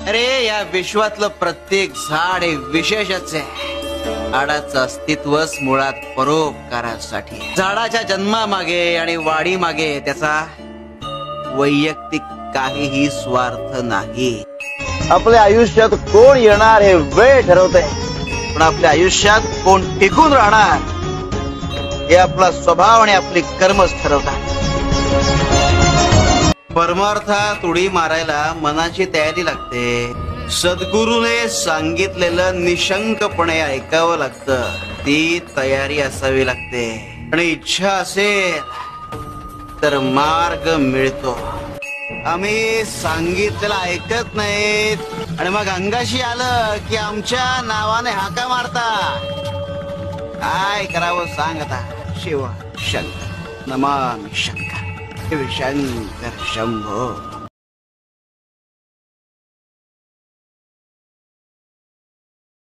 अरे या विश्वातलं प्रत्येक झाड हे विशेषच आहे. झाडाचं अस्तित्वच मुळात परोपकारासाठी. झाडाच्या जन्मामागे आणि वाढीमागे त्याचा वैयक्तिक काहीही स्वार्थ नाही. आपल्या आयुष्यात कोण येणार हे वेळ ठरवते, पण आपल्या आयुष्यात कोण टिकून राहणार हे आपला स्वभाव आणि आपली कर्मच ठरवतात. परमार्थात उडी मारायला मनाची तयारी लागते. सद्गुरूने सांगितलेलं निशंकपणे ऐकावं लागतं. ती तयारी असावी लागते आणि इच्छा असेल तर मार्ग मिळतो. आम्ही सांगितलेलं ऐकत नाहीत आणि मग अंगाशी आलं की आमच्या नावाने हाका मारता. काय करावं सांग आता. शिव शंकर नमामि शंकर शिव शंकर शंभो.